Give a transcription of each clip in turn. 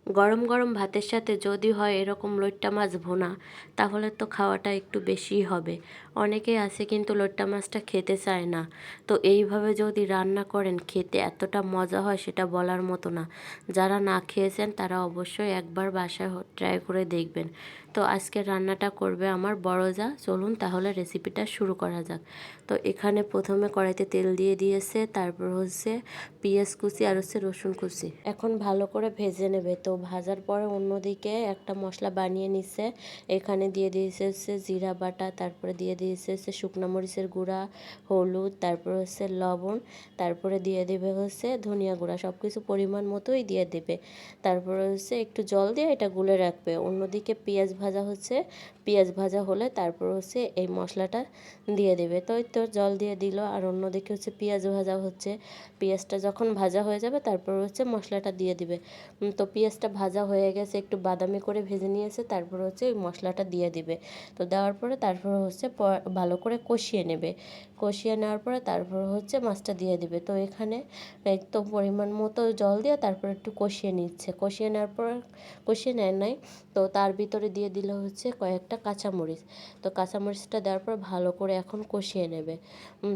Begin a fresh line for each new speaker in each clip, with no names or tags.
গরম গরম ভাতের সাথে যদি হয় এরকম লইট্টা মাছ ভুনা, তাহলে তো খাওয়াটা একটু বেশিই হবে। অনেকেই আছে কিন্তু লইট্টা মাছটা খেতে চায় না। তো এইভাবে যদি রান্না করেন খেতে এতটা মজা হয় সেটা বলার মতো না। যারা না খেয়েছেন তারা অবশ্যই একবার বাসায় ট্রাই করে দেখবেন। তো আজকে রান্নাটা করবে আমার বড় যা। চলুন তাহলে রেসিপিটা শুরু করা যাক। তো এখানে প্রথমে কড়াইতে তেল দিয়ে দিয়েছে, তারপর হচ্ছে পেঁয়াজ কুচি আর হচ্ছে রসুন কুচি এখন ভালো করে ভেজে নেবে। তো ভাজার পরে অন্যদিকে একটা মশলা বানিয়ে নিচ্ছে। এখানে দিয়ে দিয়েছে হচ্ছে জিরা বাটা, তারপরে দিয়ে দিয়েছে হচ্ছে শুকনো মরিচের গুঁড়া, হলুদ, তারপর হচ্ছে লবণ, তারপরে দিয়ে দেবে হচ্ছে ধনিয়া গুঁড়া, সব কিছু পরিমাণ মতোই দিয়ে দেবে। তারপরে হচ্ছে একটু জল দিয়ে এটা গুলে রাখবে। অন্যদিকে পেঁয়াজ ভাজা হচ্ছে, পেঁয়াজ ভাজা হলে তারপর হচ্ছে এই মশলাটা দিয়ে দেবে। তো এই তো জল দিয়ে দিল, আর অন্যদিকে হচ্ছে পেঁয়াজ ভাজা হচ্ছে। পেঁয়াজটা যখন ভাজা হয়ে যাবে তারপর হচ্ছে মশলাটা দিয়ে দিবে। তো পেঁয়াজটা ভাজা হয়ে গেছে, একটু বাদামি করে ভেজে নিয়েছে, তারপর হচ্ছে ওই মশলাটা দিয়ে দিবে। তো দেওয়ার পরে তারপর হচ্ছে ভালো করে কষিয়ে নেবে। কষিয়ে নেওয়ার পরে তারপর হচ্ছে মাছটা দিয়ে দিবে। তো এখানে এই তো পরিমাণ মতো জল দিয়ে তারপর একটু কষিয়ে নিচ্ছে। কষিয়ে নেওয়ার পর কষিয়ে নেয় নাই, তো তার ভিতরে দিয়ে দিলে হচ্ছে কয়েকটা কাঁচামরিচ। তো কাঁচামরিচটা দেওয়ার পর ভালো করে এখন কষিয়ে নেবে।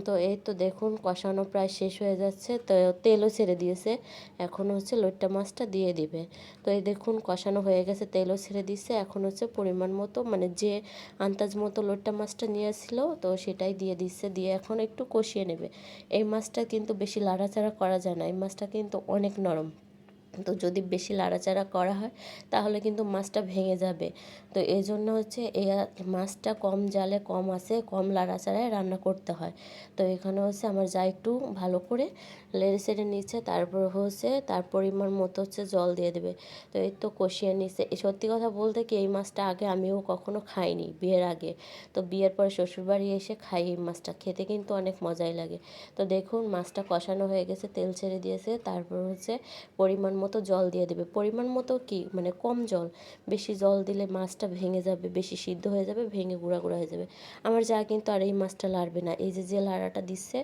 তো এই তো দেখুন কষানো প্রায় শেষ হয়ে যাচ্ছে, তো তেলও ছেড়ে দিয়েছে। এখন হচ্ছে লইট্টা মাছটা দিয়ে দিবে। তো এই দেখুন কষানো হয়ে গেছে, তেলও ছেড়ে দিচ্ছে। এখন হচ্ছে পরিমাণ মতো মানে যে আন্দাজ মতো লইট্টা মাছটা নিয়েছিল তো সেটাই দিয়ে দিচ্ছে, দিয়ে এখন একটু কষিয়ে নেবে। এই মাছটা কিন্তু বেশি লাড়াচাড়া করা যায় না, এই মাছটা কিন্তু অনেক নরম। তো যদি বেশি লাড়াচাড়া করা হয় তাহলে কিন্তু মাছটা ভেঙে যাবে। তো এই জন্য হচ্ছে এই মাছটা কম জালে কম আছে কম লাড়াচাড়ায় রান্না করতে হয়। তো এখানে হচ্ছে আমার যা একটু ভালো করে লেড়ে ছেড়ে নিচ্ছে, তারপর হচ্ছে তার পরিমাণ মতো হচ্ছে জল দিয়ে দেবে। তো এই তো কষিয়ে নিচ্ছে। সত্যি কথা বলতে কি এই মাছটা আগে আমিও কখনো খাইনি বিয়ের আগে। তো বিয়ের পরে শ্বশুরবাড়ি এসে খাই এই মাছটা, খেতে কিন্তু অনেক মজাই লাগে। তো দেখুন মাছটা কষানো হয়ে গেছে, তেল ছেড়ে দিয়েছে, তারপর হচ্ছে পরিমাণ মতো জল দিয়ে দেবে। পরিমাণ মতো কি মানে কম জল, বেশি জল দিলে মাছটা ভেঙে যাবে, বেশি সিদ্ধ হয়ে যাবে, ভেঙে গুঁড়া গুঁড়া হয়ে যাবে। আমার যা কিন্তু আর এই মাছটা লাড়বে না, এই যে যে লাড়াটা দিচ্ছে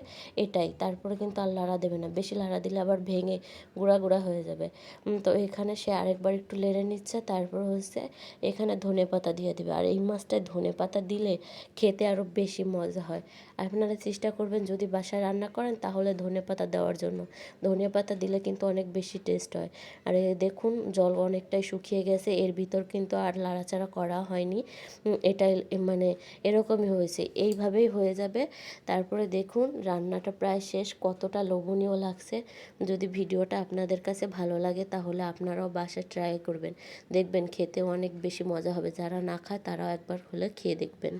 এটাই, তারপরে কিন্তু আর লাড়া দেবে না, বেশি লাড়া দিলে আবার ভেঙে গুঁড়া গুঁড়া হয়ে যাবে। তো এখানে সে আরেকবার একটু লেড়ে নিচ্ছে, তারপর হচ্ছে এখানে ধনেপাতা দিয়ে দেবে। আর এই মাছটায় ধনেপাতা দিলে খেতে আরও বেশি মজা হয়। আপনারা চেষ্টা করবেন যদি বাসায় রান্না করেন তাহলে ধনেপাতা দেওয়ার জন্য। ধনেপাতা দিলে কিন্তু অনেক বেশি টেস্ট হয়। আর দেখুন জল অনেকটাই শুকিয়ে গেছে, এর ভিতর কিন্তু আর লাড়াচাড়া করা হয়নি। এটাই মানে এরকমই হয়েছে, এইভাবেই হয়ে যাবে। তারপরে দেখুন রান্নাটা প্রায় শেষ, কতটা লোভনীয় লাগছে। যদি ভিডিওটা আপনাদের কাছে ভালো লাগে তাহলে আপনারাও বাসায় ট্রাই করবেন, দেখবেন খেতেও অনেক বেশি মজা হবে। যারা না খায় তারাও একবার হলে খেয়ে দেখবেন।